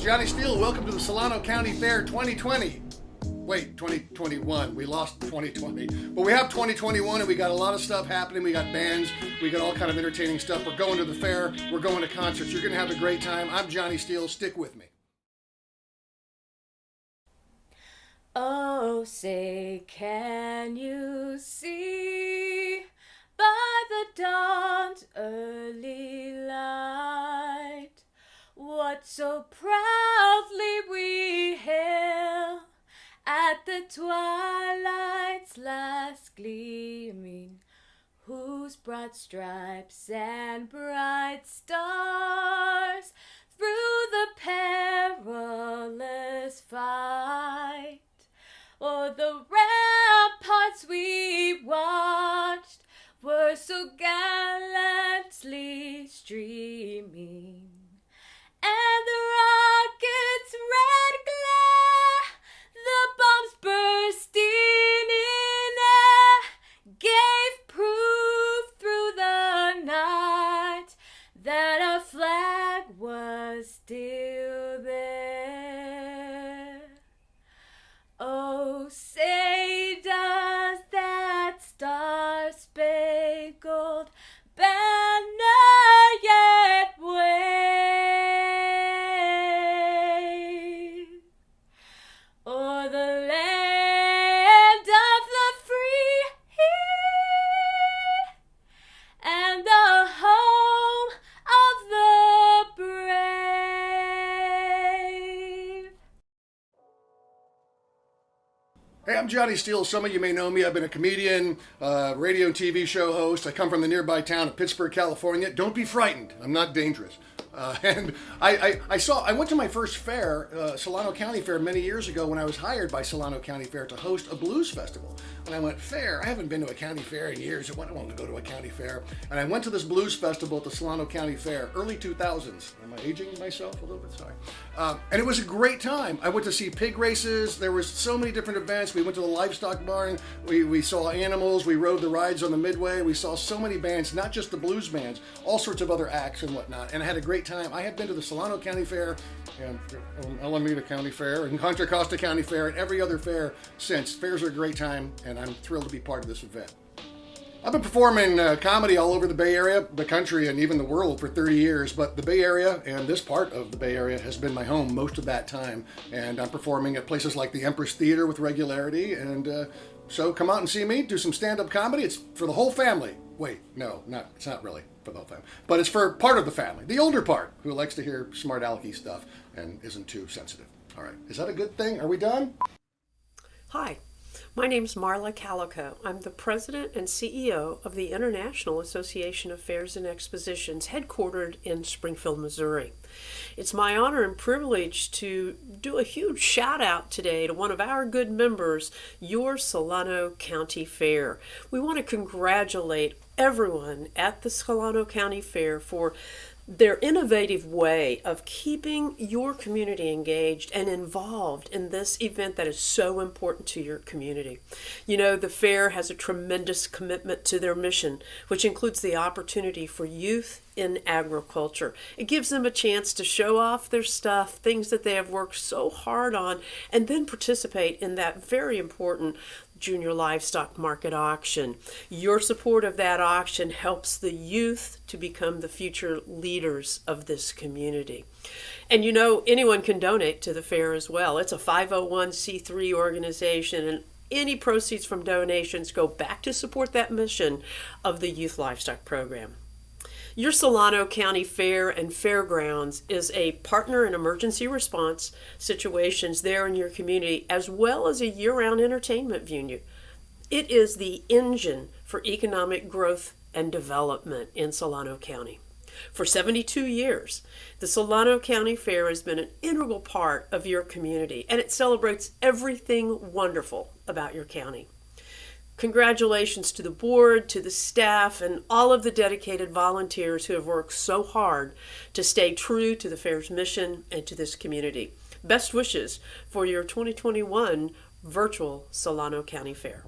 Johnny Steele. Welcome to the Solano County Fair 2020. Wait, 2021. We lost 2020. But we have 2021 and we got a lot of stuff happening. We got bands. We got all kind of entertaining stuff. We're going to the fair. We're going to concerts. You're going to have a great time. I'm Johnny Steele. Stick with me. Oh, say, can you see by the dawn's early light what so proudly we hail at the twilight's last gleaming, whose broad stripes and bright stars through the perilous fight o'er the ramparts we watched were so gallantly streaming, and the rocket's red glare, the bombs bursting in air, gave proof through the night that our flag was still there. Oh, say does that star-spangled banner yet wave o'er the land of the free and the home of the brave? Hey, I'm Johnny Steele. Some of you may know me. I've been a comedian, radio and TV show host. I come from the nearby town of Pittsburgh, California. Don't be frightened. I'm not dangerous. And I went to my first fair, Solano County Fair, many years ago when I was hired by Solano County Fair to host a blues festival. And I went, fair? I haven't been to a county fair in years. I want to go to a county fair. And I went to this blues festival at the Solano County Fair, early 2000s. Am I aging myself a little bit? Sorry. And it was a great time. I went to see pig races. There was so many different events. We went to the Livestock barn. We saw animals. We rode the rides on the Midway. We saw so many bands, not just the blues bands, all sorts of other acts and whatnot. And I had a great time. I had been to the Solano County Fair and Alameda County Fair and Contra Costa County Fair and every other fair since. Fairs are a great time, and I'm thrilled to be part of this event. I've been performing comedy all over the Bay Area, the country, and even the world for 30 years, but the Bay Area and this part of the Bay Area has been my home most of that time, and I'm performing at places like the Empress Theater with regularity, and so come out and see me, do some stand-up comedy. It's for the whole family. Wait, no, it's not really for the whole family, but it's for part of the family, the older part, who likes to hear smart alecky stuff and isn't too sensitive. All right, is that a good thing? Are we done? Hi. My name's Marla Calico. I'm the president and CEO of the International Association of Fairs and Expositions, headquartered in Springfield, Missouri. It's my honor and privilege to do a huge shout out today to one of our good members, your Solano County Fair. We want to congratulate everyone at the Solano County Fair for their innovative way of keeping your community engaged and involved in this event that is so important to your community. You know, the fair has a tremendous commitment to their mission, which includes the opportunity for youth in agriculture. It gives them a chance to show off their stuff, things that they have worked so hard on, and then participate in that very important Junior Livestock Market auction. Your support of that auction helps the youth to become the future leaders of this community. And you know, anyone can donate to the fair as well. It's a 501c3 organization, and any proceeds from donations go back to support that mission of the Youth Livestock Program. Your Solano County Fair and Fairgrounds is a partner in emergency response situations there in your community, as well as a year-round entertainment venue. It is the engine for economic growth and development in Solano County. For 72 years, the Solano County Fair has been an integral part of your community, and it celebrates everything wonderful about your county. Congratulations to the board, to the staff, and all of the dedicated volunteers who have worked so hard to stay true to the fair's mission and to this community. Best wishes for your 2021 virtual Solano County Fair.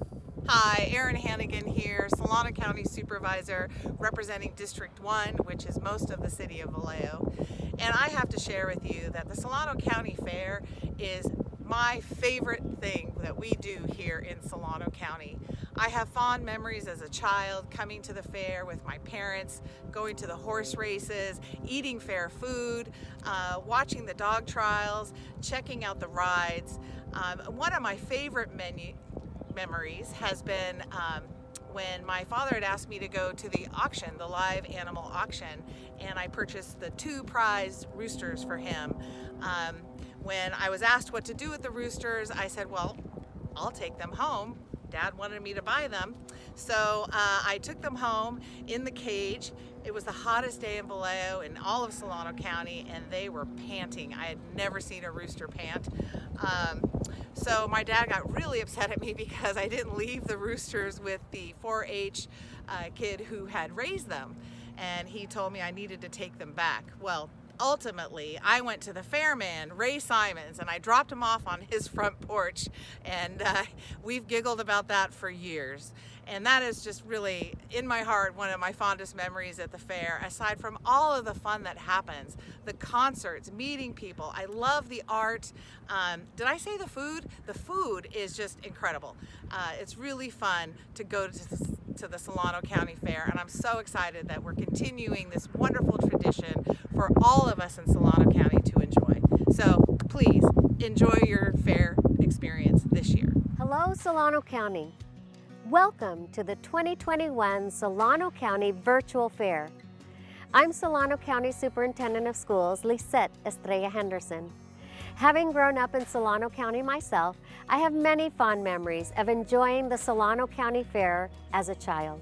Hi, Erin Hannigan here, Solano County Supervisor representing District 1, which is most of the city of Vallejo. And I have to share with you that the Solano County Fair is my favorite thing that we do here in Solano County. I have fond memories as a child coming to the fair with my parents, going to the horse races, eating fair food, watching the dog trials, checking out the rides. One of my favorite memories has been when my father had asked me to go to the auction, the live animal auction, and I purchased the 2 prize roosters for him. When I was asked what to do with the roosters, I said, well, I'll take them home. Dad wanted me to buy them. So I took them home in the cage. It was the hottest day in Vallejo in all of Solano County, and they were panting. I had never seen a rooster pant. So my dad got really upset at me because I didn't leave the roosters with the 4-H kid who had raised them. And he told me I needed to take them back. Well, ultimately, I went to the fairman, Ray Simons, and I dropped him off on his front porch, and we've giggled about that for years. And that is just really, in my heart, one of my fondest memories at the fair, aside from all of the fun that happens, the concerts, meeting people. I love the art. Did I say the food? The food is just incredible. It's really fun to go to the Solano County Fair, and I'm so excited that we're continuing this wonderful tradition for all of us in Solano County to enjoy. So please enjoy your fair experience this year. Hello, Solano County. Welcome to the 2021 Solano County Virtual Fair. I'm Solano County Superintendent of Schools, Lisette Estrella Henderson. Having grown up in Solano County myself, I have many fond memories of enjoying the Solano County Fair as a child.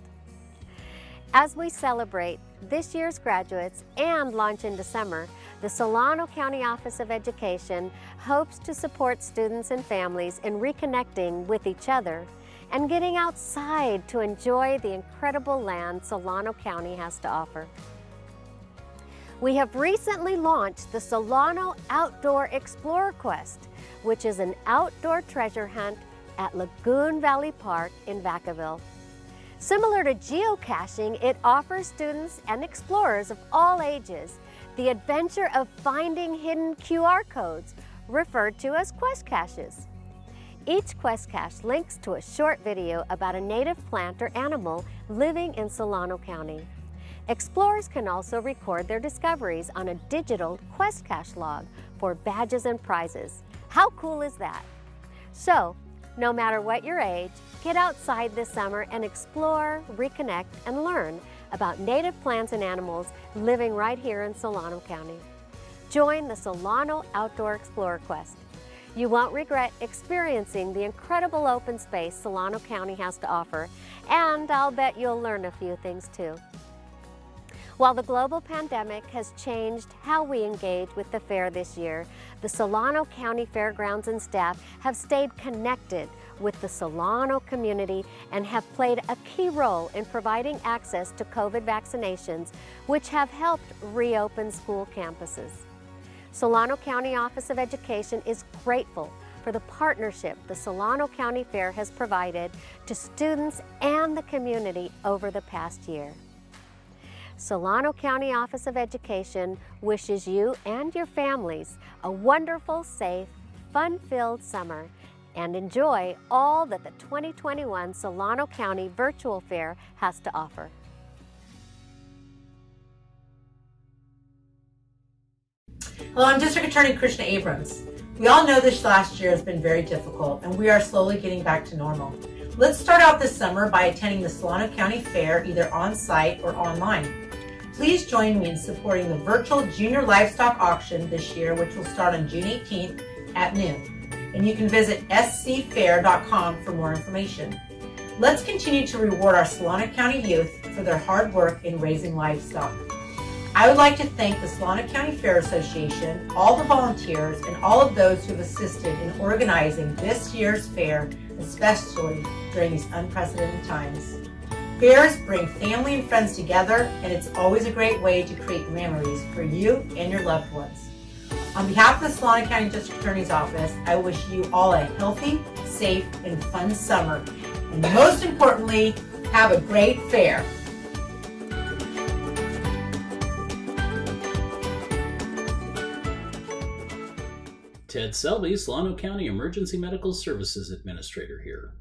As we celebrate this year's graduates and launch in December, the Solano County Office of Education hopes to support students and families in reconnecting with each other and getting outside to enjoy the incredible land Solano County has to offer. We have recently launched the Solano Outdoor Explorer Quest, which is an outdoor treasure hunt at Lagoon Valley Park in Vacaville. Similar to geocaching, it offers students and explorers of all ages the adventure of finding hidden QR codes, referred to as quest caches. Each quest cache links to a short video about a native plant or animal living in Solano County. Explorers can also record their discoveries on a digital quest cache log for badges and prizes. How cool is that? So, no matter what your age, get outside this summer and explore, reconnect, and learn about native plants and animals living right here in Solano County. Join the Solano Outdoor Explorer Quest. You won't regret experiencing the incredible open space Solano County has to offer, and I'll bet you'll learn a few things too. While the global pandemic has changed how we engage with the fair this year, the Solano County Fairgrounds and staff have stayed connected with the Solano community and have played a key role in providing access to COVID vaccinations, which have helped reopen school campuses. Solano County Office of Education is grateful for the partnership the Solano County Fair has provided to students and the community over the past year. Solano County Office of Education wishes you and your families a wonderful, safe, fun-filled summer, and enjoy all that the 2021 Solano County Virtual Fair has to offer. Hello, I'm District Attorney Krishna Abrams. We all know this last year has been very difficult, and we are slowly getting back to normal. Let's start out this summer by attending the Solano County Fair either on-site or online. Please join me in supporting the virtual Junior Livestock Auction this year, which will start on June 18th at noon. And you can visit scfair.com for more information. Let's continue to reward our Solano County youth for their hard work in raising livestock. I would like to thank the Solano County Fair Association, all the volunteers, and all of those who have assisted in organizing this year's fair, especially during these unprecedented times. Fairs bring family and friends together, and it's always a great way to create memories for you and your loved ones. On behalf of the Solano County District Attorney's Office, I wish you all a healthy, safe, safe, and fun summer. And most importantly, have a great fair. Ted Selby, Solano County Emergency Medical Services Administrator here.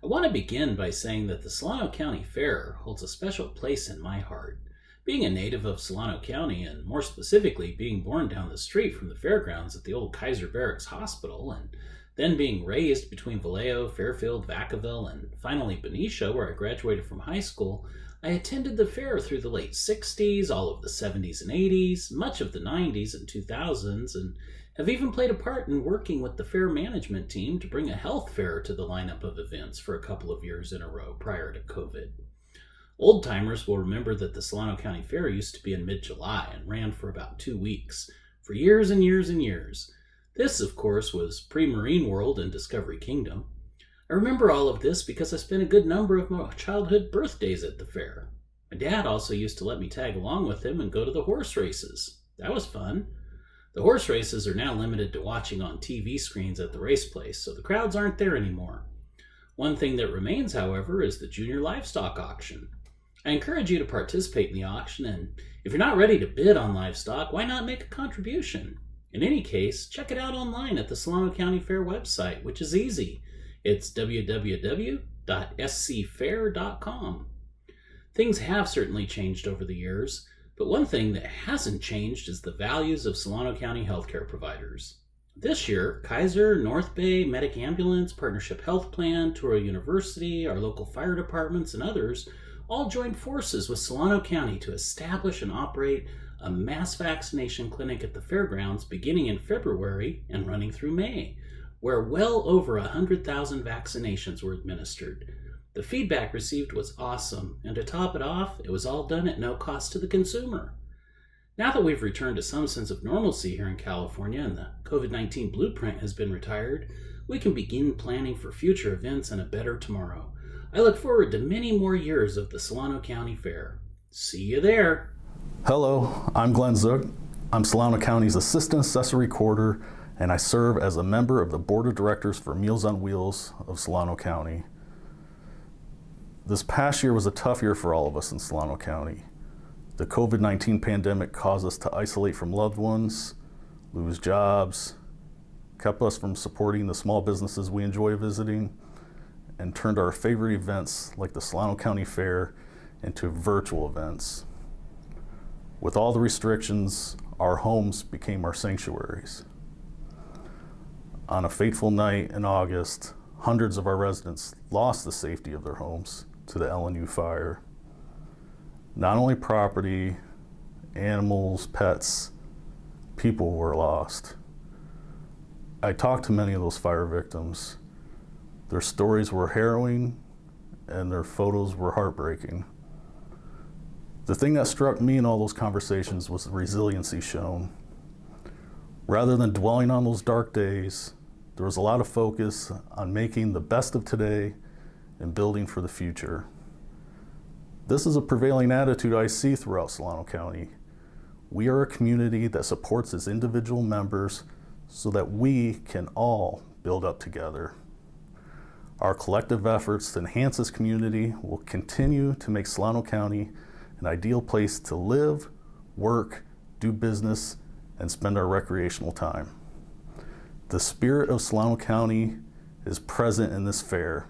I want to begin by saying that the Solano County Fair holds a special place in my heart. Being a native of Solano County, and more specifically being born down the street from the fairgrounds at the old Kaiser Barracks Hospital, and then being raised between Vallejo, Fairfield, Vacaville, and finally Benicia, where I graduated from high school, I attended the fair through the late 60s, all of the 70s and 80s, much of the 90s and 2000s, and have even played a part in working with the fair management team to bring a health fair to the lineup of events for a couple of years in a row prior to COVID. Old-timers will remember that the Solano County Fair used to be in mid-July and ran for about 2 weeks, for years and years and years. This, of course, was pre-Marine World and Discovery Kingdom. I remember all of this because I spent a good number of my childhood birthdays at the fair. My dad also used to let me tag along with him and go to the horse races. That was fun. The horse races are now limited to watching on TV screens at the race place, so the crowds aren't there anymore. One thing that remains, however, is the Junior Livestock Auction. I encourage you to participate in the auction, and if you're not ready to bid on livestock, why not make a contribution? In any case, check it out online at the Solano County Fair website, which is easy. It's www.scfair.com. Things have certainly changed over the years, but one thing that hasn't changed is the values of Solano County healthcare providers. This year, Kaiser, North Bay, Medic Ambulance, Partnership Health Plan, Touro University, our local fire departments, and others all joined forces with Solano County to establish and operate a mass vaccination clinic at the fairgrounds beginning in February and running through May, where well over 100,000 vaccinations were administered. The feedback received was awesome, and to top it off, it was all done at no cost to the consumer. Now that we've returned to some sense of normalcy here in California and the COVID-19 blueprint has been retired, we can begin planning for future events and a better tomorrow. I look forward to many more years of the Solano County Fair. See you there. Hello, I'm Glenn Zook. I'm Solano County's Assistant Assessor Recorder, and I serve as a member of the Board of Directors for Meals on Wheels of Solano County. This past year was a tough year for all of us in Solano County. The COVID-19 pandemic caused us to isolate from loved ones, lose jobs, kept us from supporting the small businesses we enjoy visiting, and turned our favorite events like the Solano County Fair into virtual events. With all the restrictions, our homes became our sanctuaries. On a fateful night in August, hundreds of our residents lost the safety of their homes to the LNU fire. Not only property, animals, pets, people were lost. I talked to many of those fire victims. Their stories were harrowing and their photos were heartbreaking. The thing that struck me in all those conversations was the resiliency shown. Rather than dwelling on those dark days, there was a lot of focus on making the best of today and building for the future. This is a prevailing attitude I see throughout Solano County. We are a community that supports its individual members so that we can all build up together. Our collective efforts to enhance this community will continue to make Solano County an ideal place to live, work, do business, and spend our recreational time. The spirit of Solano County is present in this fair.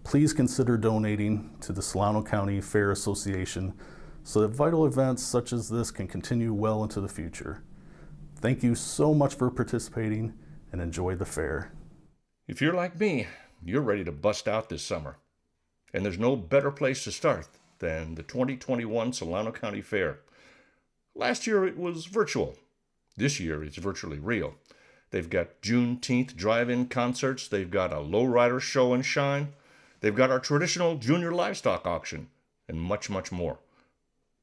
Please consider donating to the Solano County Fair Association so that vital events such as this can continue well into the future. Thank you so much for participating and enjoy the fair. If you're like me, you're ready to bust out this summer. And there's no better place to start than the 2021 Solano County Fair. Last year it was virtual. This year it's virtually real. They've got Juneteenth drive-in concerts. They've got a lowrider show and shine. They've got our traditional junior livestock auction and much, much more.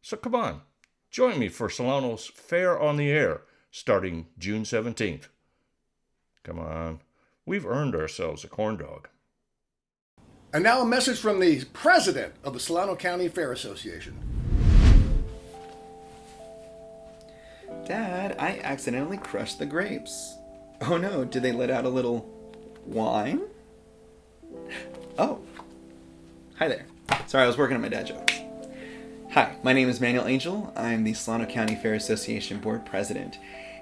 So come on, join me for Solano's Fair on the Air starting June 17th. Come on, we've earned ourselves a corn dog. And now a message from the president of the Solano County Fair Association. Dad, I accidentally crushed the grapes. Oh no, did they let out a little wine? Oh. Hi there. Sorry, I was working on my dad jokes. Hi, my name is Manuel Angel. I'm the Solano County Fair Association Board President.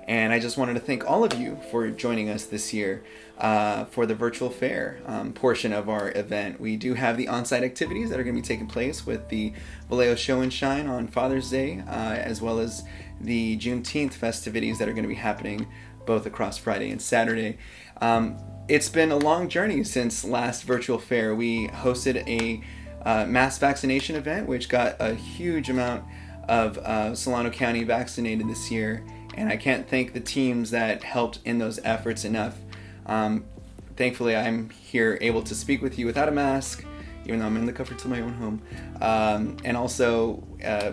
And I just wanted to thank all of you for joining us this year for the virtual fair portion of our event. We do have the on-site activities that are going to be taking place with the Vallejo Show and Shine on Father's Day, as well as the Juneteenth festivities that are going to be happening both across Friday and Saturday. It's been a long journey since last virtual fair. We hosted a mass vaccination event, which got a huge amount of Solano County vaccinated this year. And I can't thank the teams that helped in those efforts enough. Thankfully, I'm here able to speak with you without a mask, even though I'm in the comforts of my own home. And also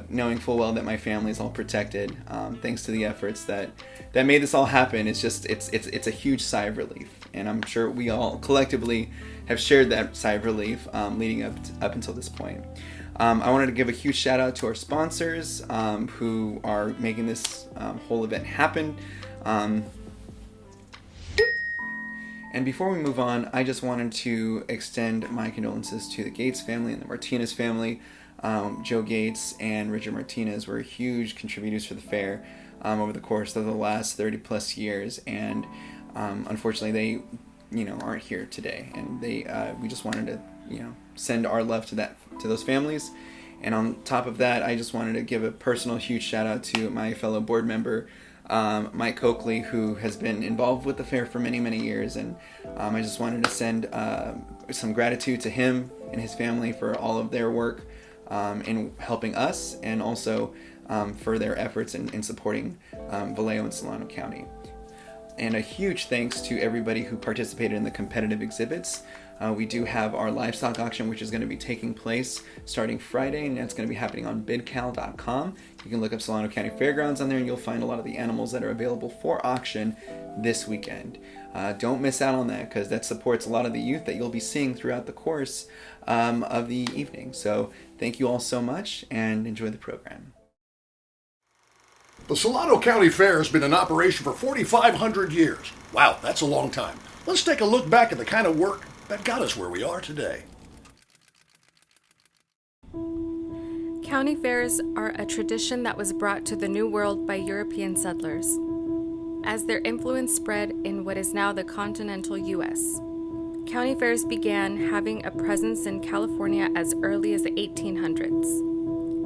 knowing full well that my family is all protected, thanks to the efforts that made this all happen. It's a huge sigh of relief. And I'm sure we all collectively have shared that sigh of relief leading up until this point. I wanted to give a huge shout out to our sponsors who are making this whole event happen. And before we move on, I just wanted to extend my condolences to the Gates family and the Martinez family. Joe Gates and Richard Martinez were huge contributors for the fair over the course of the last 30 plus years. And unfortunately, they aren't here today. And we just wanted to send our love to those families. And on top of that, I just wanted to give a personal huge shout out to my fellow board member, Mike Coakley, who has been involved with the fair for many, many years. And I just wanted to send some gratitude to him and his family for all of their work in helping us, and also for their efforts in supporting Vallejo and Solano County. And a huge thanks to everybody who participated in the competitive exhibits. We do have our livestock auction, which is going to be taking place starting Friday, and that's going to be happening on bidcal.com. You can look up Solano County Fairgrounds on there, and you'll find a lot of the animals that are available for auction this weekend. Don't miss out on that, because that supports a lot of the youth that you'll be seeing throughout the course of the evening. So thank you all so much, and enjoy the program. The Solano County Fair has been in operation for 4,500 years. Wow, that's a long time. Let's take a look back at the kind of work that got us where we are today. County fairs are a tradition that was brought to the New World by European settlers. As their influence spread in what is now the continental U.S., county fairs began having a presence in California as early as the 1800s.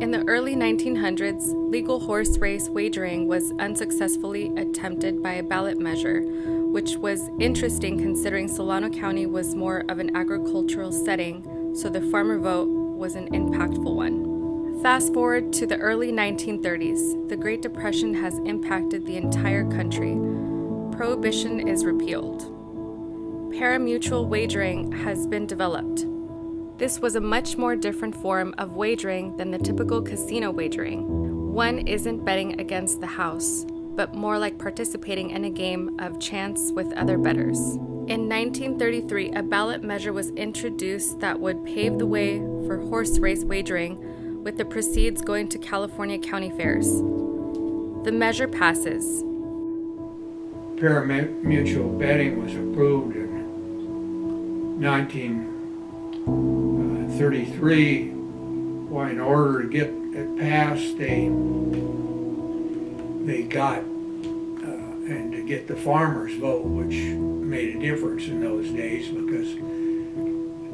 In the early 1900s, legal horse race wagering was unsuccessfully attempted by a ballot measure, which was interesting considering Solano County was more of an agricultural setting, so the farmer vote was an impactful one. Fast forward to the early 1930s, the Great Depression has impacted the entire country. Prohibition is repealed. Parimutuel wagering has been developed. This was a much more different form of wagering than the typical casino wagering. One isn't betting against the house, but more like participating in a game of chance with other bettors. In 1933, a ballot measure was introduced that would pave the way for horse race wagering, with the proceeds going to California county fairs. The measure passes. Parimutuel betting was approved in 1933. Well, in order to get it passed, they got and to get the farmers' vote, which made a difference in those days, because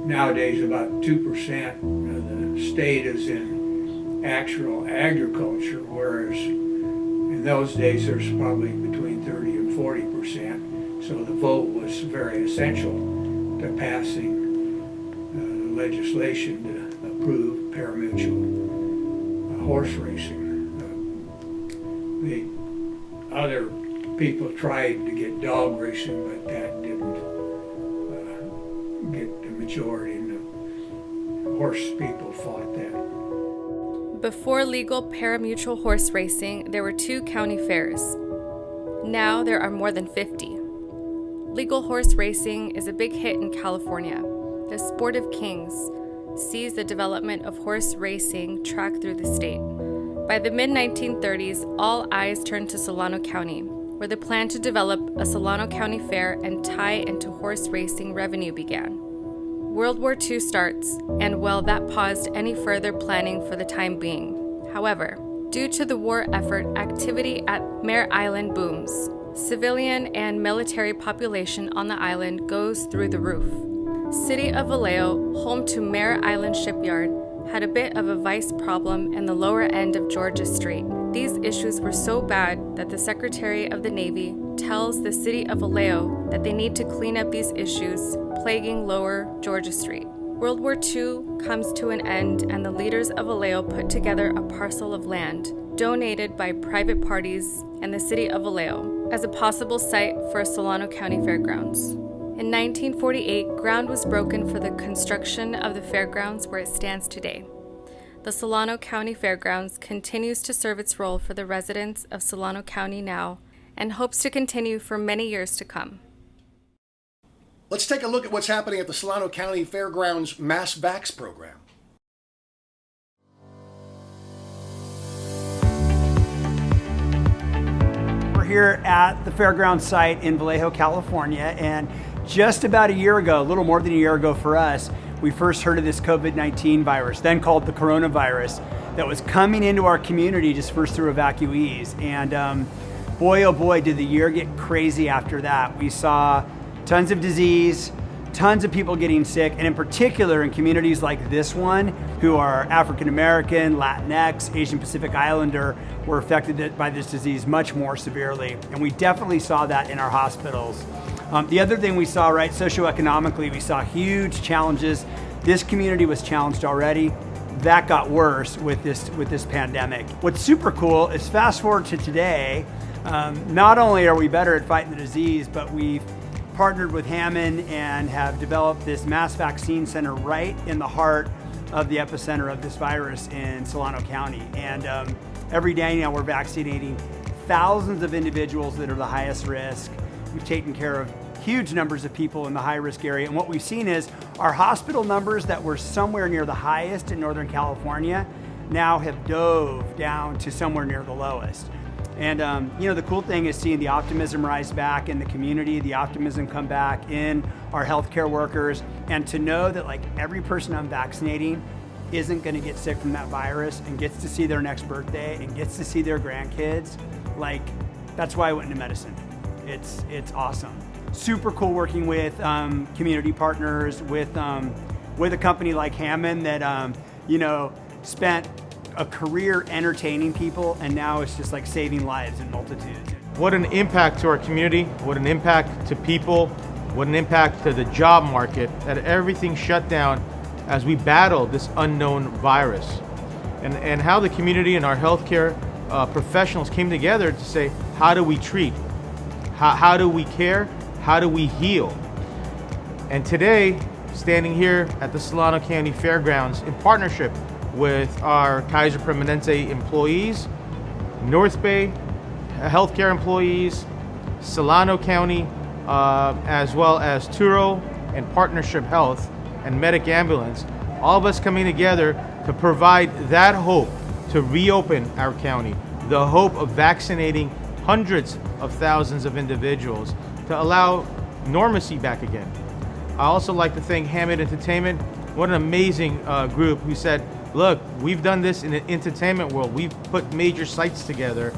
nowadays about 2% of the state is in actual agriculture, whereas in those days there's probably between 30 and 40%. So the vote was very essential to passing legislation to approve parimutuel horse racing. The other people tried to get dog racing, but that didn't get the majority, and the horse people fought that. Before legal parimutuel horse racing, there were 2 county fairs. Now there are more than 50. Legal horse racing is a big hit in California. The Sport of Kings sees the development of horse racing track through the state. By the mid-1930s, all eyes turned to Solano County, where the plan to develop a Solano County Fair and tie into horse racing revenue began. World War II starts, and well, that paused any further planning for the time being. However, due to the war effort, activity at Mare Island booms. Civilian and military population on the island goes through the roof. City of Vallejo, home to Mare Island Shipyard, had a bit of a vice problem in the lower end of Georgia Street. These issues were so bad that the Secretary of the Navy tells the City of Vallejo that they need to clean up these issues plaguing lower Georgia Street. World War II comes to an end, and the leaders of Vallejo put together a parcel of land donated by private parties and the City of Vallejo as a possible site for a Solano County Fairgrounds. In 1948, ground was broken for the construction of the fairgrounds where it stands today. The Solano County Fairgrounds continues to serve its role for the residents of Solano County now and hopes to continue for many years to come. Let's take a look at what's happening at the Solano County Fairgrounds Mass Vax program. We're here at the fairground site in Vallejo, California, and just about a year ago, a little more than a year ago for us, we first heard of this COVID-19 virus, then called the coronavirus, that was coming into our community just first through evacuees. And boy, oh boy, did the year get crazy after that. We saw tons of disease, tons of people getting sick, and in particular in communities like this one, who are African American, Latinx, Asian Pacific Islander, were affected by this disease much more severely. And we definitely saw that in our hospitals. The other thing we saw, right, socioeconomically, we saw huge challenges. This community was challenged already. That got worse with this pandemic. What's super cool is fast forward to today, not only are we better at fighting the disease, but we've partnered with Hammond and have developed this mass vaccine center right in the heart of the epicenter of this virus in Solano County. And every day now we're vaccinating thousands of individuals that are the highest risk. We've taken care of huge numbers of people in the high risk area. And what we've seen is our hospital numbers that were somewhere near the highest in Northern California now have dove down to somewhere near the lowest. And the cool thing is seeing the optimism rise back in the community, the optimism come back in our healthcare workers, and to know that like every person I'm vaccinating isn't gonna get sick from that virus and gets to see their next birthday and gets to see their grandkids, like that's why I went into medicine. It's awesome. Super cool working with community partners, with a company like Hammond that spent a career entertaining people, and now it's just like saving lives in multitudes. What an impact to our community, what an impact to people, what an impact to the job market, that everything shut down as we battled this unknown virus. And how the community and our healthcare professionals came together to say, how do we treat? How do we care? How do we heal? And today, standing here at the Solano County Fairgrounds in partnership with our Kaiser Permanente employees, North Bay healthcare employees, Solano County, as well as Turo and Partnership Health and Medic Ambulance, all of us coming together to provide that hope to reopen our county, the hope of vaccinating hundreds of thousands of individuals to allow normalcy back again. I also like to thank Hammond Entertainment. What an amazing group who said, look, we've done this in the entertainment world. We've put major sites together.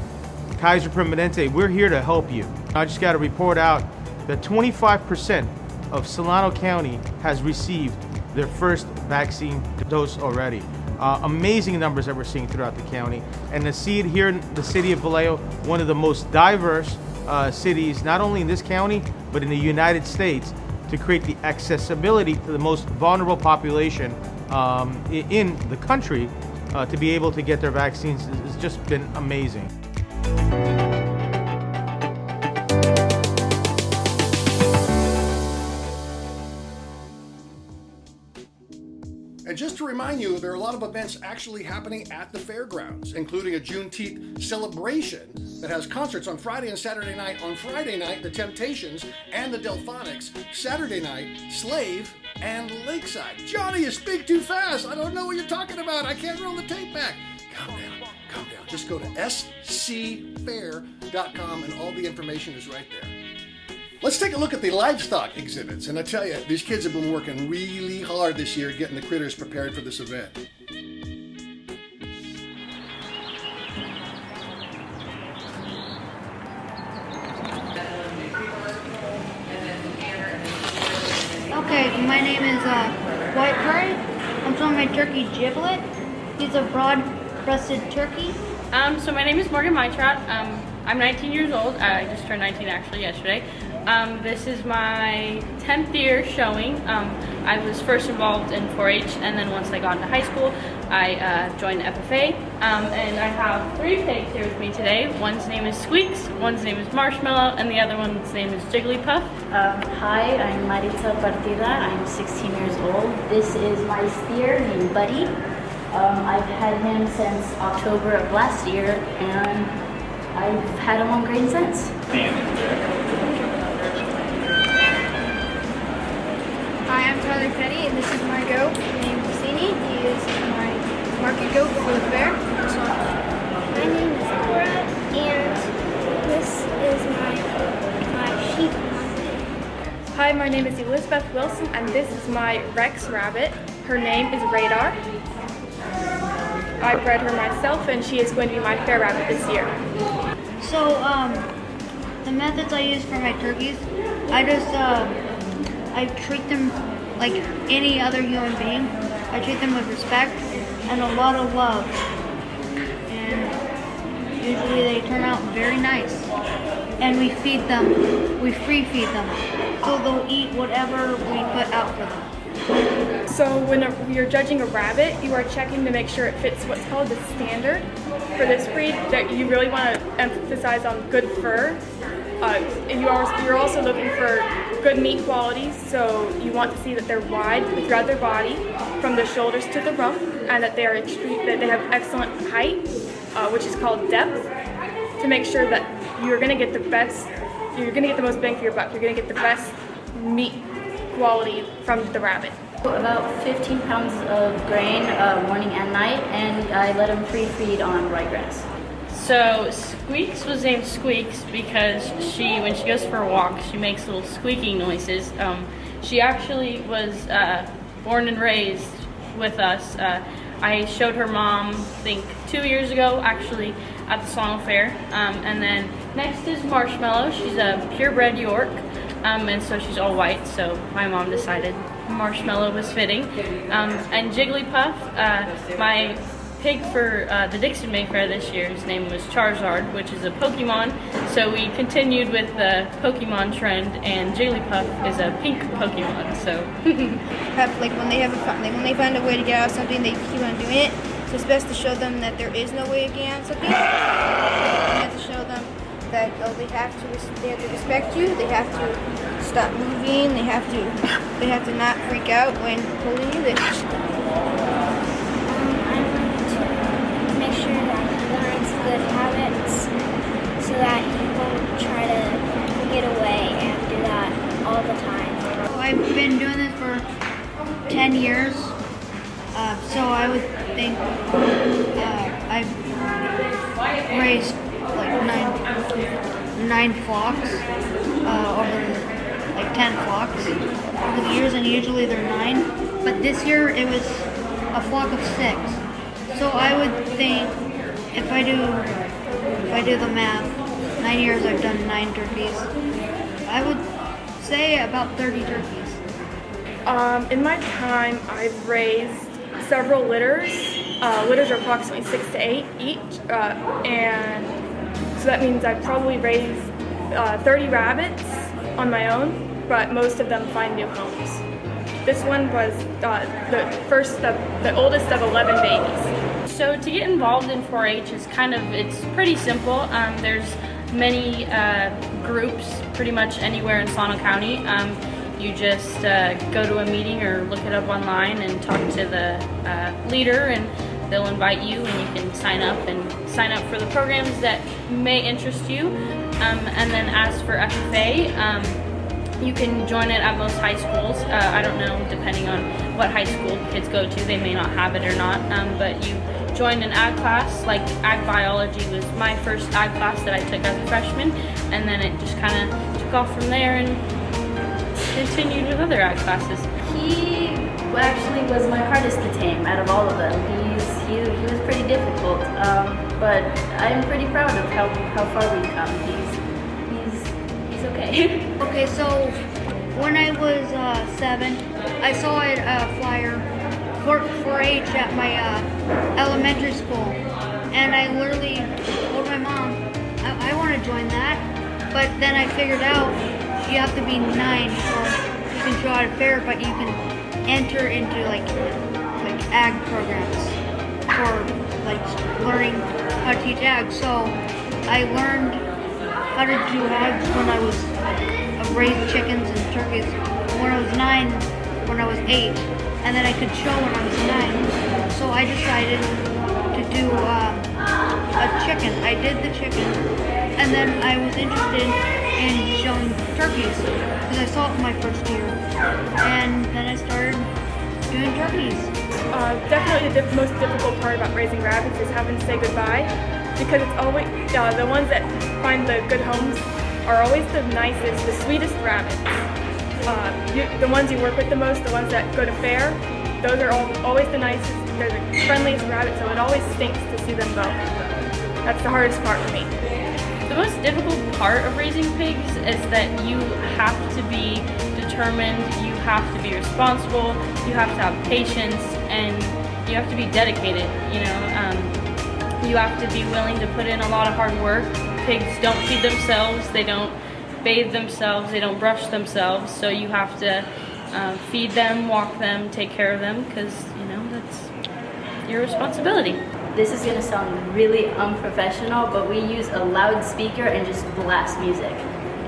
Kaiser Permanente, we're here to help you. I just got to report out that 25% of Solano County has received their first vaccine dose already. Amazing numbers that we're seeing throughout the county. And to see it here in the city of Vallejo, one of the most diverse cities, not only in this county, but in the United States, to create the accessibility to the most vulnerable population in the country to be able to get their vaccines has just been amazing. And just to remind you, there are a lot of events actually happening at the fairgrounds, including a Juneteenth celebration that has concerts on Friday and Saturday night. On Friday night, the Temptations and the Delphonics. Saturday night, Slave and Lakeside. Johnny, you speak too fast. I don't know what you're talking about. I can't roll the tape back. Calm down, calm down. Just go to scfair.com and all the information is right there. Let's take a look at the livestock exhibits. And I tell you, these kids have been working really hard this year getting the critters prepared for this event. Okay, my name is White Curry. I'm showing my turkey Giblet. He's a broad-breasted turkey. So my name is Morgan Mytrout. I'm 19 years old. I just turned 19 actually yesterday. This is my 10th year showing. I was first involved in 4-H, and then once I got into high school, I joined FFA. And I have 3 pigs here with me today. One's name is Squeaks, one's name is Marshmallow, and the other one's name is Jigglypuff. Hi, I'm Maritza Partida. I'm 16 years old. This is my steer named Buddy. I've had him since October of last year, and I've had him on grain since. Hi, I'm Tyler Petty, and this is my goat named Cassini. He is my market goat for the fair. My name is Cora, and this is my sheep. Hi, my name is Elizabeth Wilson, and this is my Rex rabbit. Her name is Radar. I bred her myself, and she is going to be my fair rabbit this year. So, the methods I use for my turkeys, I treat them like any other human being. I treat them with respect and a lot of love. And usually they turn out very nice. And we feed them, we free feed them. So they'll eat whatever we put out for them. So when you're judging a rabbit, you are checking to make sure it fits what's called the standard for this breed, that you really want to emphasize on good fur. You're also looking for good meat qualities, so you want to see that they're wide throughout their body, from the shoulders to the rump, and that that they have excellent height, which is called depth, to make sure that you're going to get the most bang for your buck. You're going to get the best meat quality from the rabbit. About 15 pounds of grain morning and night, and I let him free feed on ryegrass. So Squeaks was named Squeaks because when she goes for a walk, she makes little squeaking noises. She actually was born and raised with us. I showed her mom, I think 2 years ago, actually, at the Solano Fair. And then next is Marshmallow. She's a purebred York, and so she's all white, so my mom decided Marshmallow was fitting. And Jigglypuff, my pig for the Dixon Mayfair this year, his name was Charizard, which is a Pokemon. So we continued with the Pokemon trend, and Jigglypuff is a pink Pokemon. So when they find a way to get out of something, they keep on doing it. So it's best to show them that there is no way to get out of something. You have to show them that they have to respect you. They have to stop moving. They have to not freak out when pulling you. Make sure that he learns good habits so that he won't try to get away and do that all the time. I've been doing this for 10 years, so I would think I've raised like nine flocks over like 10 flocks over the years, and usually they're 9. But this year it was a flock of 6. So I would think if I do the math, 9 years I've done 9 turkeys. I would say about 30 turkeys. In my time, I've raised several litters. Litters are approximately 6 to 8 each, and so that means I've probably raised 30 rabbits on my own, but most of them find new homes. This one was the oldest of 11 babies. So to get involved in 4-H is it's pretty simple. There's many groups pretty much anywhere in Solano County. You just go to a meeting or look it up online and talk to the leader, and they'll invite you, and you can sign up for the programs that may interest you. And then as for FFA, you can join it at most high schools. I don't know, depending on what high school kids go to, they may not have it or not. But you join an ag class, like ag biology was my first ag class that I took as a freshman, and then it just kind of took off from there and continued with other ag classes. He actually was my hardest to tame out of all of them. He was pretty difficult, but I'm pretty proud of how far we've come. He's okay. Okay, so when I was 7, I saw a flyer for 4-H at my elementary school, and I literally told my mom, I want to join that, but then I figured out you have to be 9 or you can show at a fair, but you can enter into like ag programs for like learning how to teach ag. So I learned how to do ags when I was raised chickens and turkeys when I was 9, when I was 8, and then I could show when I was 9. So I decided to do a chicken. I did the chicken, and then I was interested in showing turkeys because I saw it in my first year, and then I started doing turkeys. Definitely the most difficult part about raising rabbits is having to say goodbye, because it's always the ones that find the good homes are always the nicest, the sweetest rabbits. The ones you work with the most, the ones that go to fair, those are always the nicest, they're the friendliest rabbits, so it always stinks to see them go. That's the hardest part for me. The most difficult part of raising pigs is that you have to be determined, you have to be responsible, you have to have patience, and you have to be dedicated. You have to be willing to put in a lot of hard work. Pigs don't feed themselves, they don't bathe themselves, they don't brush themselves, so you have to feed them, walk them, take care of them, because that's your responsibility. This is going to sound really unprofessional, but we use a loudspeaker and just blast music.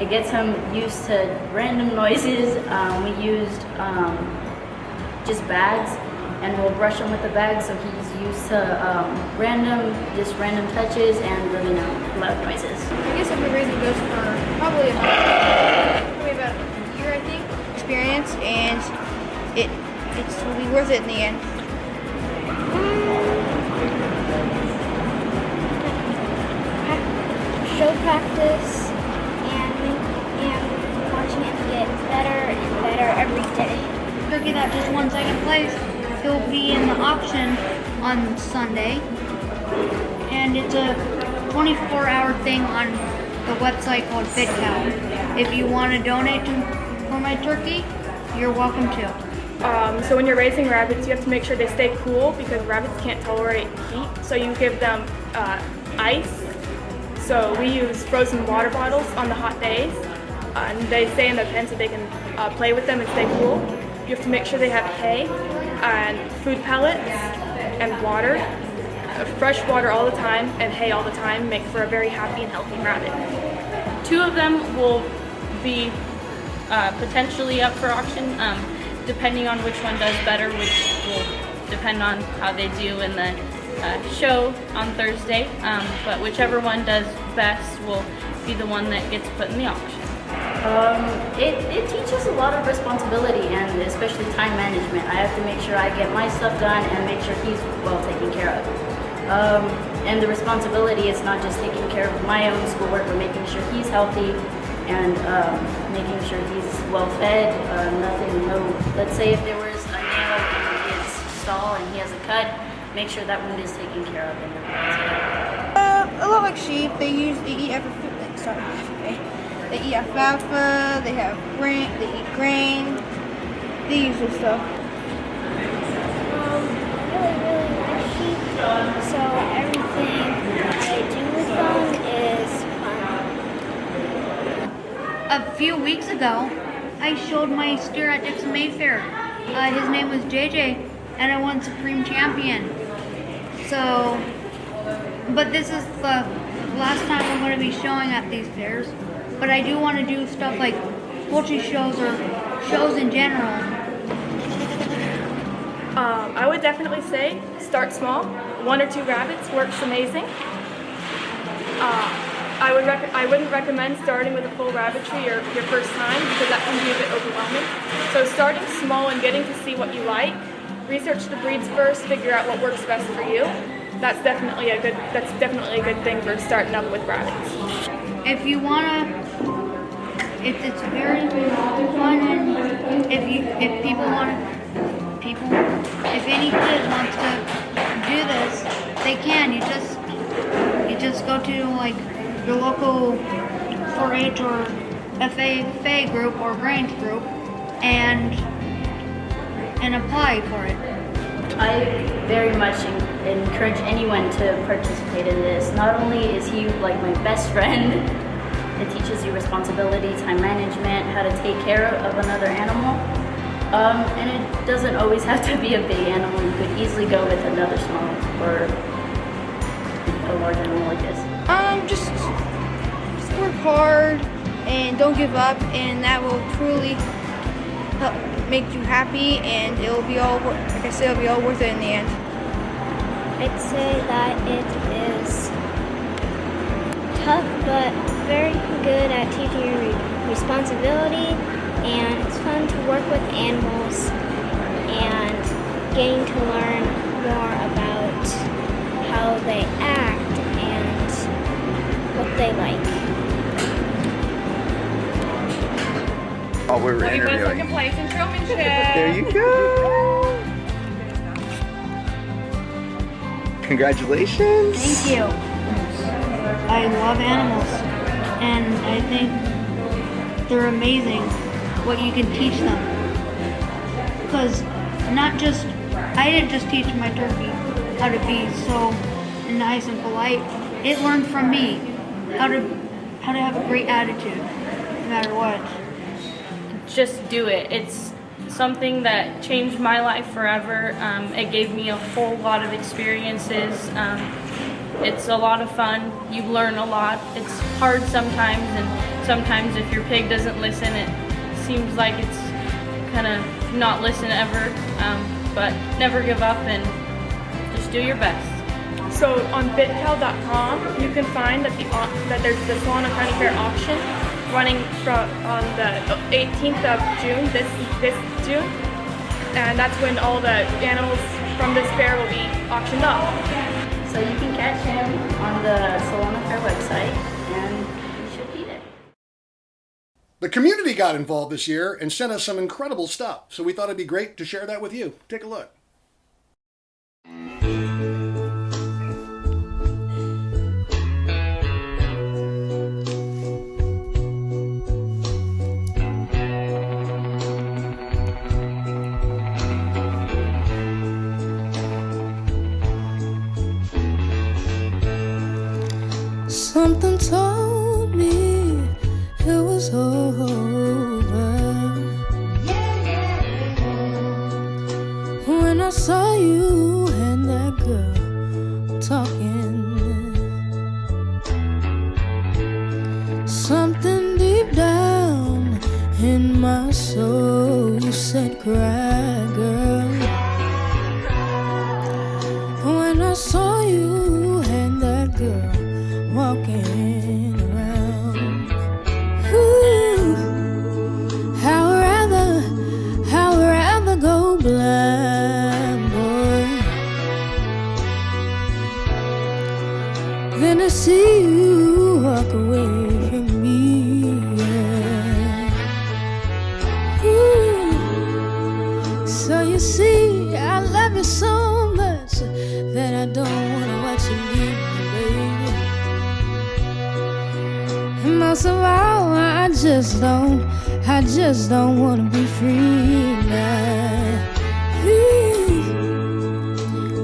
It gets him used to random noises. We used just bags, and we'll brush him with the bag, so he's used to random touches and really loud noises. I guess I've been raising goats for probably about a year, I think, experience, and it's will be worth it in the end. Show practice and watching it get better and better every day. Turkey that just won second place, he'll be in the auction on Sunday, and it's a 24-hour thing on the website called FitCow. If you want to donate for my turkey, you're welcome to. So when you're raising rabbits, you have to make sure they stay cool, because rabbits can't tolerate heat. So you give them ice. So we use frozen water bottles on the hot days, and they stay in the pen so they can play with them and stay cool. You have to make sure they have hay and food pellets and water, fresh water all the time and hay all the time, make for a very happy and healthy rabbit. 2 of them will be potentially up for auction, depending on which one does better, which will depend on how they do in the show on Thursday, but whichever one does best will be the one that gets put in the auction. It teaches a lot of responsibility, and especially time management. I have to make sure I get my stuff done and make sure he's well taken care of. And the responsibility is not just taking care of my own schoolwork, but making sure he's healthy and making sure he's well fed. Let's say if there was a nail in his stall and he has a cut, make sure that wound is taken care of and everything's good. A lot like sheep, they eat they eat alfalfa, they have grain, they eat grain, the usual stuff. Really like sheep, so everything I do with them is fun. A few weeks ago, I showed my steer at Dixon Mayfair. His name was JJ, and I won Supreme Champion. So, but this is the last time I'm going to be showing at these fairs. But I do want to do stuff like poultry shows or shows in general. I would definitely say start small. 1 or 2 rabbits works amazing. I wouldn't recommend starting with a full rabbitry your first time, because that can be a bit overwhelming. So starting small and getting to see what you like, research the breeds first, figure out what works best for you. That's definitely a good thing for starting up with rabbits. If you want to it's very fun, and if people want if any kid wants to do this, they can. You just go to like your local 4-H or FA group or branch group and apply for it. I very much encourage anyone to participate in this. Not only is he like my best friend, it teaches you responsibility, time management, how to take care of another animal. And it doesn't always have to be a big animal. You could easily go with another small or a large animal like this. Just work hard and don't give up, and that will truly help make you happy, and it'll be all, like I said, it'll be all worth it in the end. I'd say that it is tough, but very good at teaching you responsibility, and it's fun to work with animals and getting to learn more about how they act and what they like. Oh, we're Well, you both interviewing. second place in showmanship. There you go. Congratulations. Thank you. I love animals, and I think they're amazing what you can teach them. Because I didn't just teach my turkey how to be so nice and polite. It learned from me how to have a great attitude, no matter what. Just do it. It's something that changed my life forever. It gave me a whole lot of experiences. It's a lot of fun. You learn a lot. It's hard sometimes, and sometimes if your pig doesn't listen, it seems like it's kind of not listen ever. But never give up and just do your best. So on bitcal.com, you can find that there's the Solano County Fair auction running on the 18th of June, this June, and that's when all the animals from this fair will be auctioned off. So you can catch him on the Solano Fair website, and you should be there. The community got involved this year and sent us some incredible stuff, so we thought it'd be great to share that with you. Take a look. Something told me it was over when I saw you and that girl talking. Something deep down in my soul said, "Cry, girl." When I saw you and that girl walking around, ooh, how rather go blind, boy, than to see you walk away from me, yeah. Ooh, so you see, I love you so much that I don't wanna watch you leave me, baby. Most of all, I just don't wanna be free now.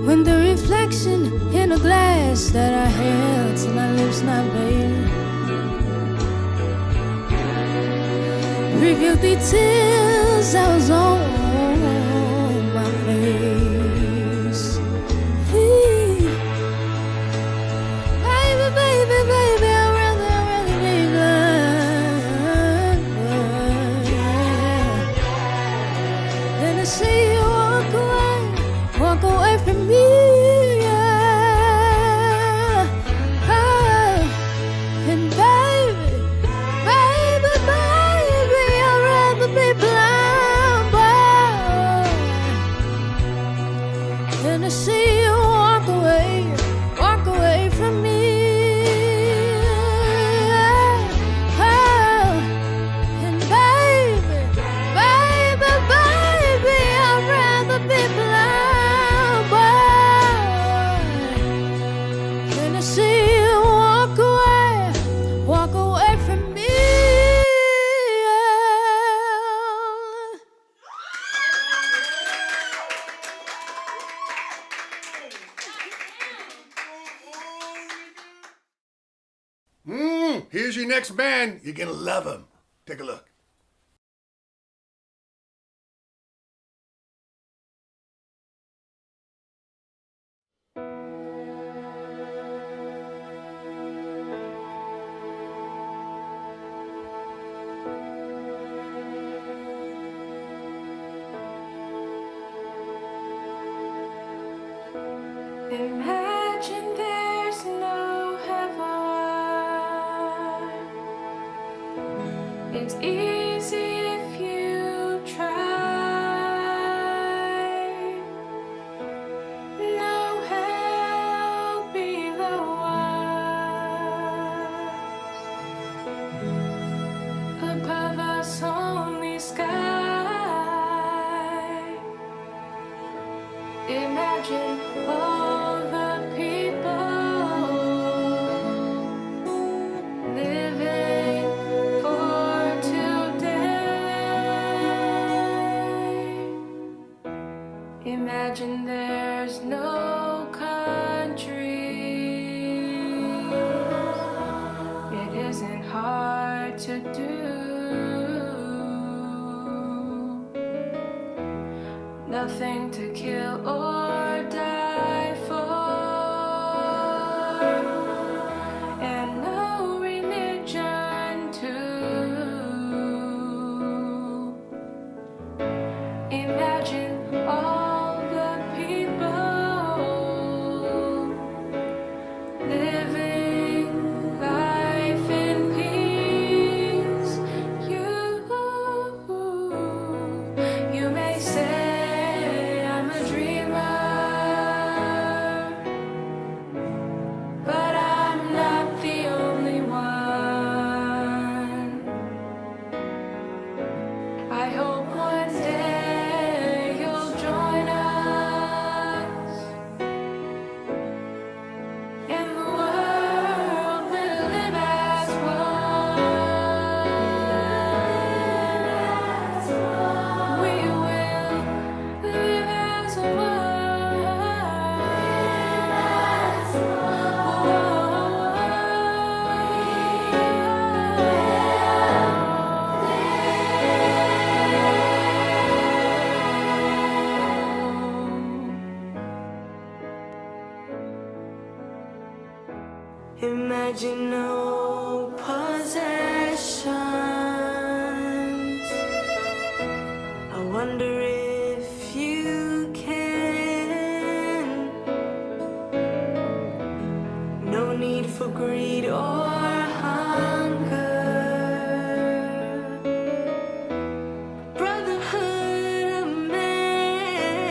When the reflection in a glass that I held to my lips now, baby, revealed details that was on my face. Baby, I'd rather be blind than to see you walk away from me. Yeah. Oh, and baby, I'd rather be blind, boy. Here's your next man. You're going to love him. Take a look. Imagine there's no heaven. It's easy if you try. No hell below us. Above us only sky. Imagine all the people living for today. Imagine there's no country. It isn't hard to do. Nothing to kill or die for, and no religion too. Imagine all the people living life in peace. You may say imagine no possessions. I wonder if you can. No need for greed or hunger. Brotherhood of man.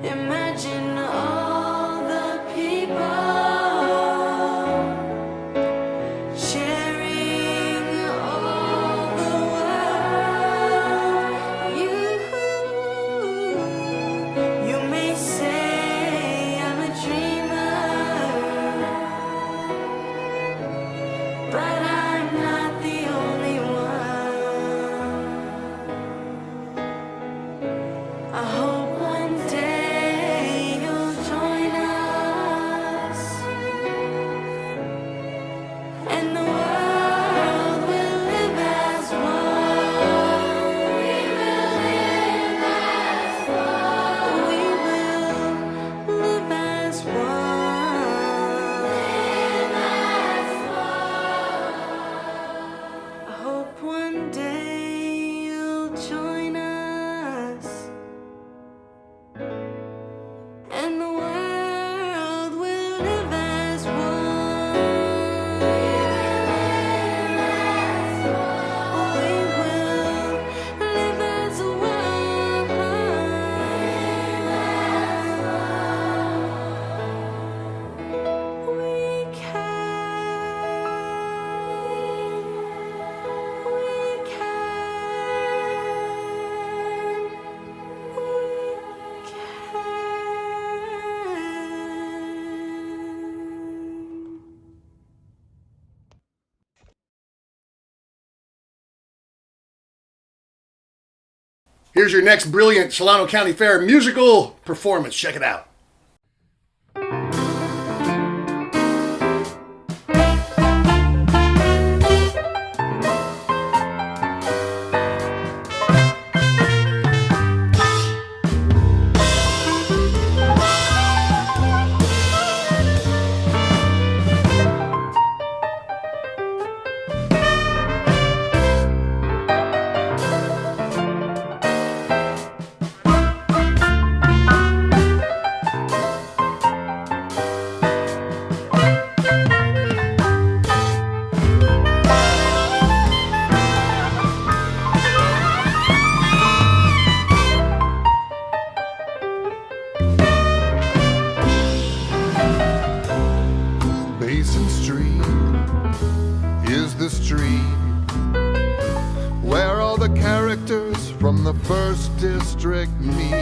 Imagine all the people sharing all the world. You may say I'm a dreamer, but I'm not the only one. I hope one day you'll join us, and the world will live as one. We will live as one. We will live as one. Live as one. I hope one day you'll join us, and the world will live as one. We will live as one. We Here's your next brilliant Solano County Fair musical performance. Check it out. Street, where all the characters from the first district meet.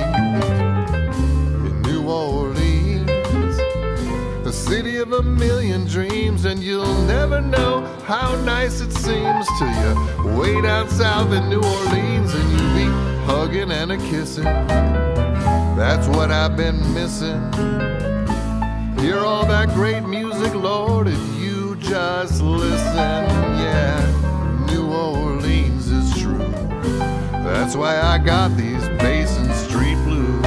In New Orleans, the city of a million dreams, and you'll never know how nice it seems till you way down south in New Orleans and you be hugging and a-kissing. That's what I've been missing. Hear all that great music, Lord, and you just listen. Yeah, New Orleans is true. That's why I got these Basin Street blues.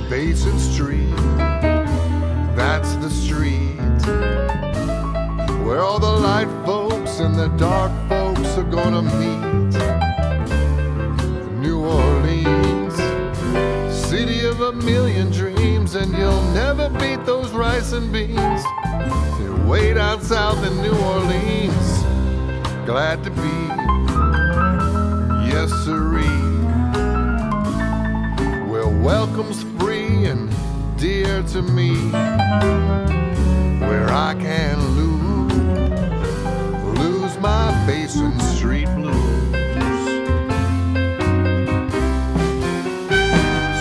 Basin Street, that's the street where all the light folks and the dark folks are gonna meet. New Orleans, city of a million dreams, and you'll never beat those rice and beans. You're way down south in New Orleans, glad to be, yes sirree. Well, welcome's free and dear to me, where I can lose my Basin Street blues.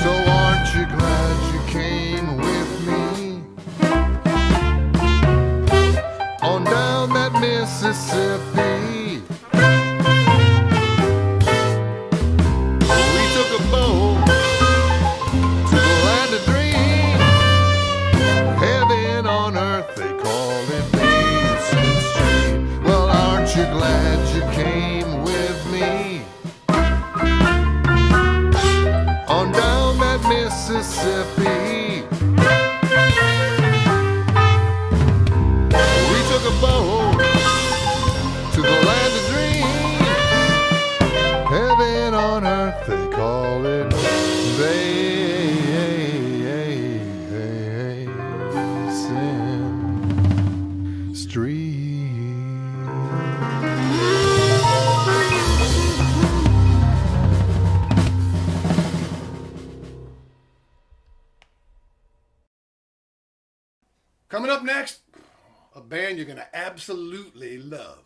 So aren't you glad you came with me on down that Mississippi? We took a boat to the land of dreams, heaven on earth, they call it Basin Street. Well, aren't you glad you came with me on down that Mississippi? We took a boat to the land of dreams, heaven on earth, they call it Basin Street. Coming up next, a band you're going to absolutely love.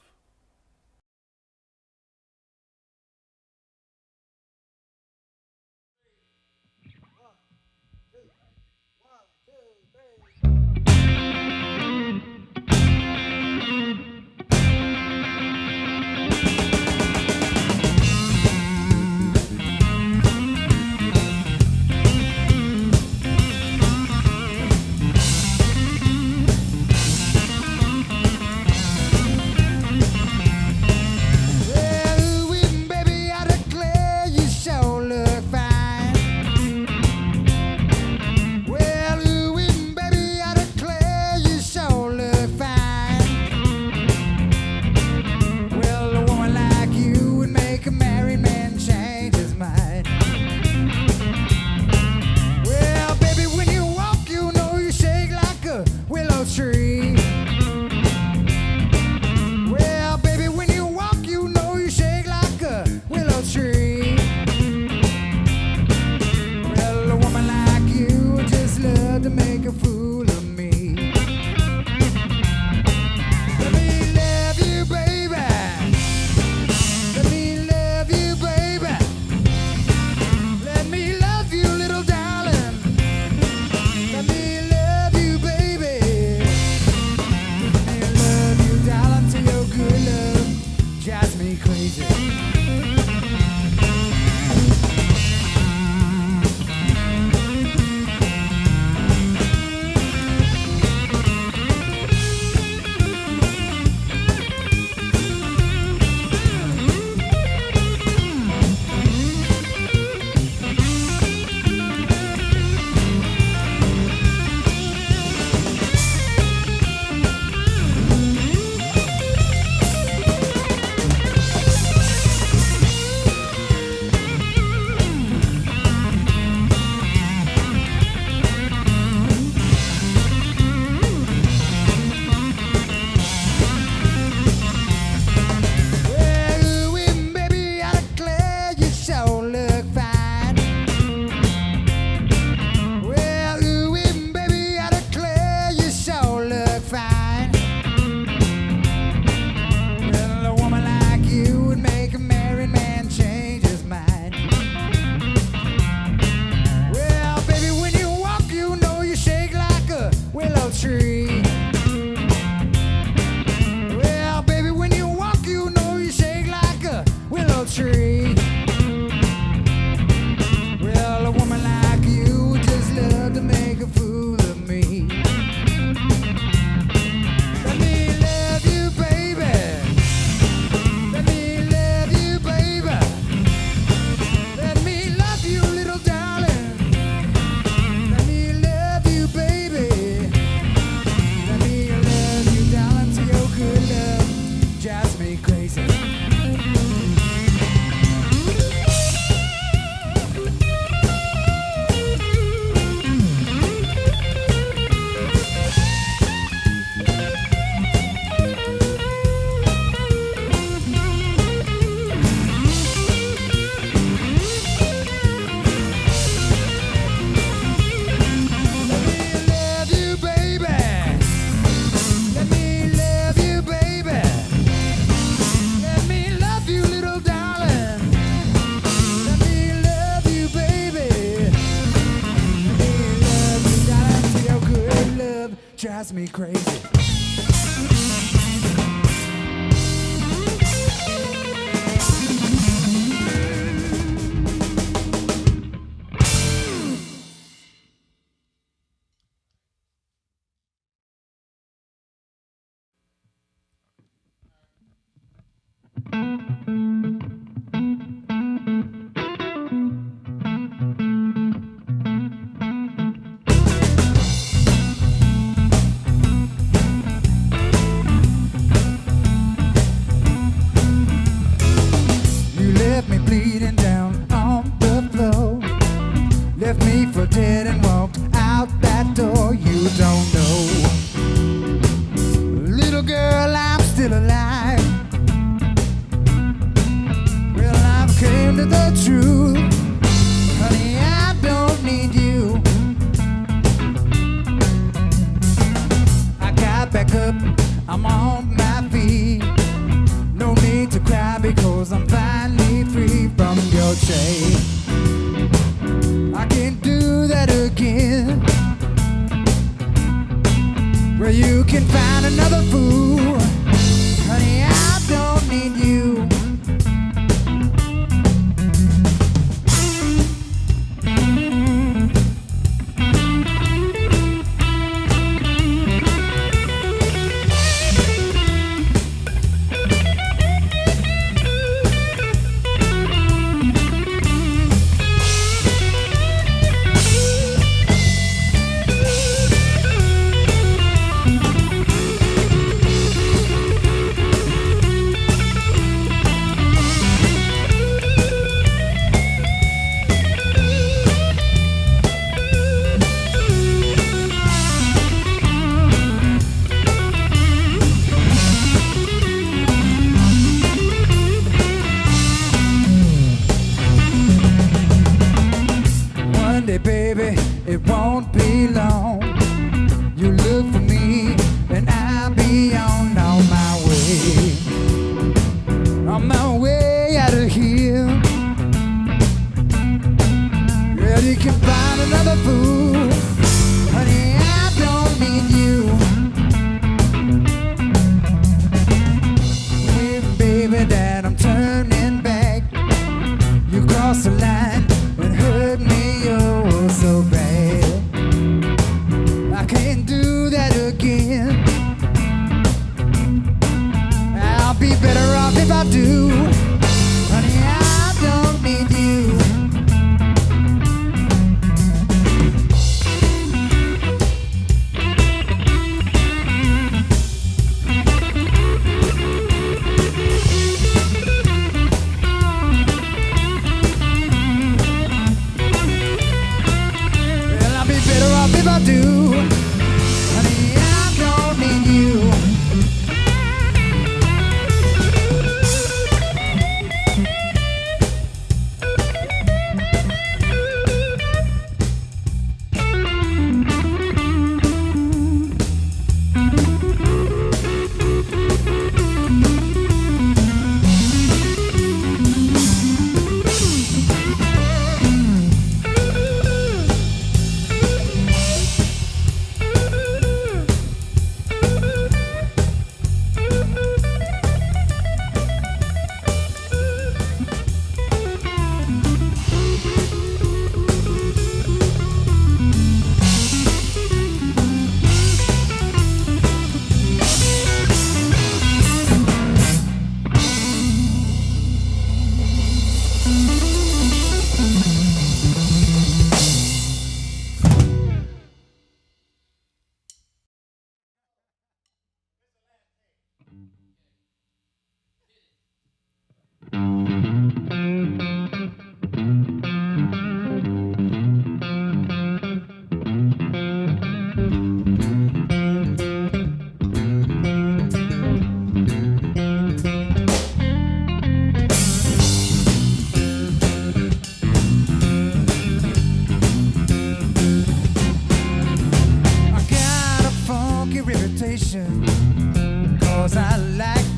drives me crazy.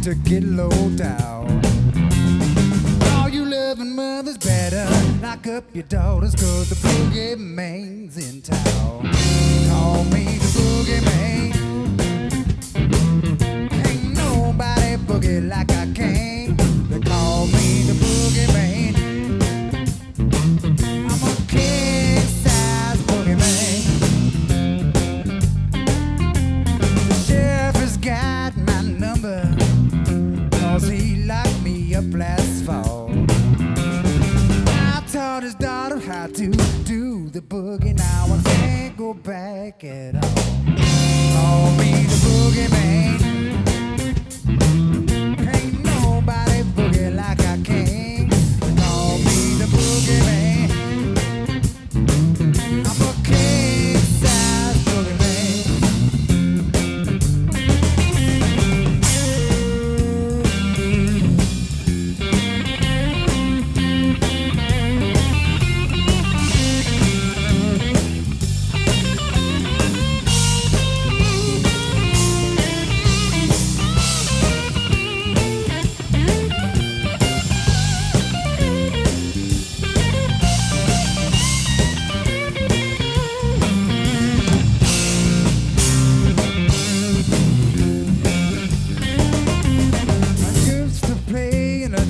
to get low down. All you loving mothers better lock up your daughters, cause the boogeyman's in town. Call me the boogeyman. got to do the boogie now. I can't go back at all. Call me the boogeyman. Ain't nobody boogie like I can. Call me the boogeyman. I'm a king-size boogeyman.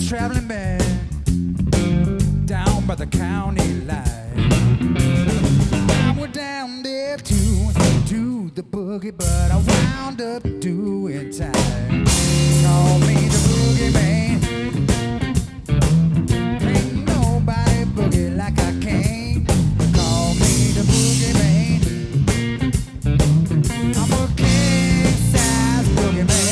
Traveling band down by the county line. I went down there to do the boogie, but I wound up doing time. Call me the boogeyman. Ain't nobody boogie like I can. Call me the boogeyman. I'm a king-size boogeyman.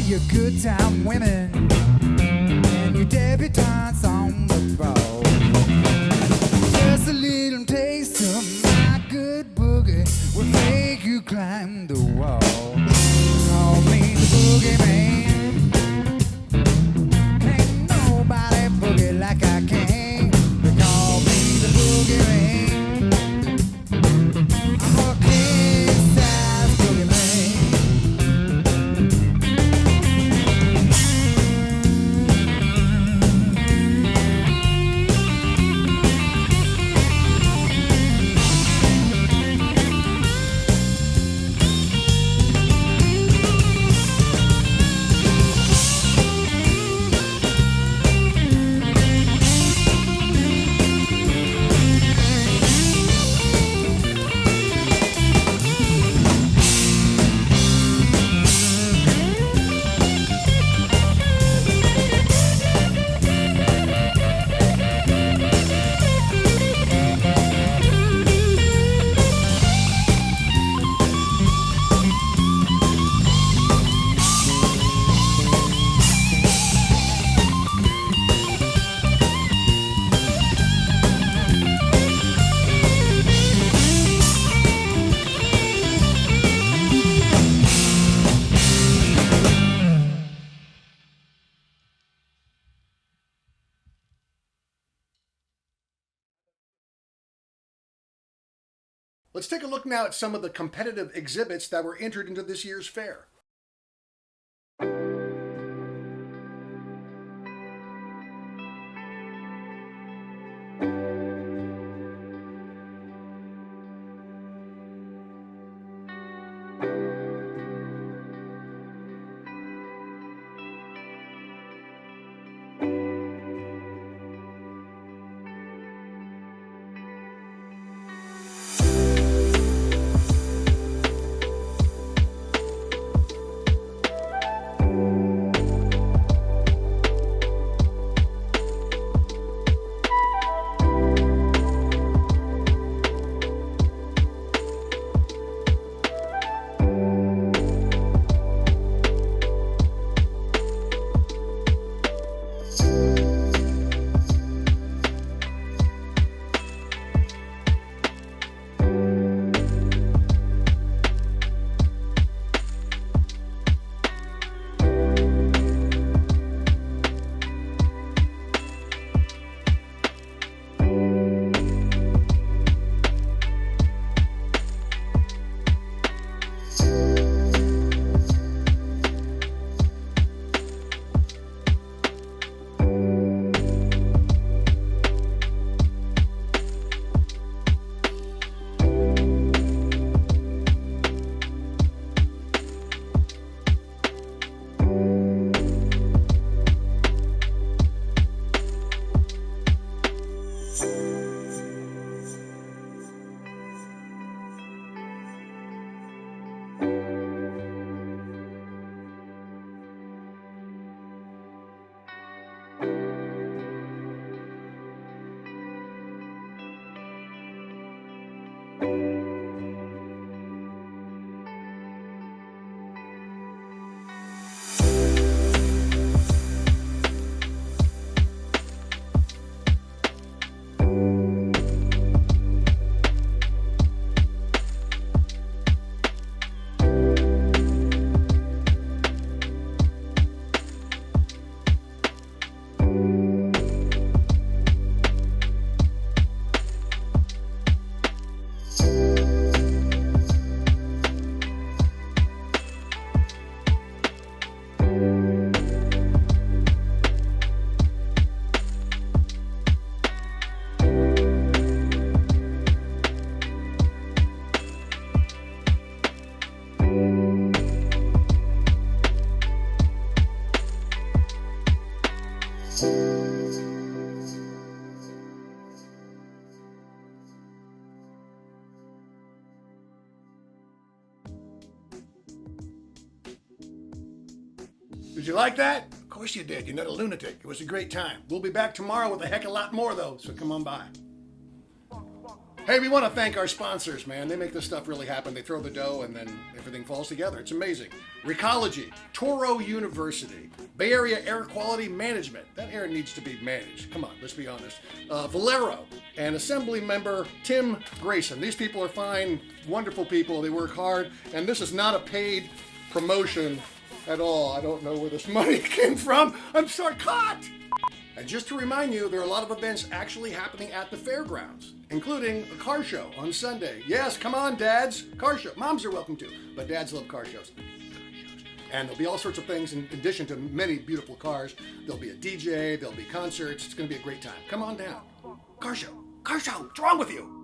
Your good time women and your debutantes on the ball. Just a little taste of my good boogie will make you climb the wall. Call me the boogeyman. Ain't nobody boogie like I can. Call me the boogeyman. I'm a king-size boogeyman. Let's take a look now at some of the competitive exhibits that were entered into this year's fair. Did you like that? Of course you did. You're not a lunatic. It was a great time. We'll be back tomorrow with a heck of a lot more, though, so come on by. Hey, we want to thank our sponsors, man. They make this stuff really happen. They throw the dough and then everything falls together. It's amazing. Recology, Toro University, Bay Area Air Quality Management. That air needs to be managed. Come on, let's be honest. Vallejo and Assembly Member Tim Grayson. These people are fine, wonderful people. They work hard, and this is not a paid promotion at all. I don't know where this money came from. I'm sorry, cut! And just to remind you, there are a lot of events actually happening at the fairgrounds, including a car show on Sunday. Yes, come on, dads. Car show. Moms are welcome too, but dads love car shows. And there'll be all sorts of things in addition to many beautiful cars. There'll be a DJ, there'll be concerts. It's going to be a great time. Come on down. Car show. Car show. What's wrong with you?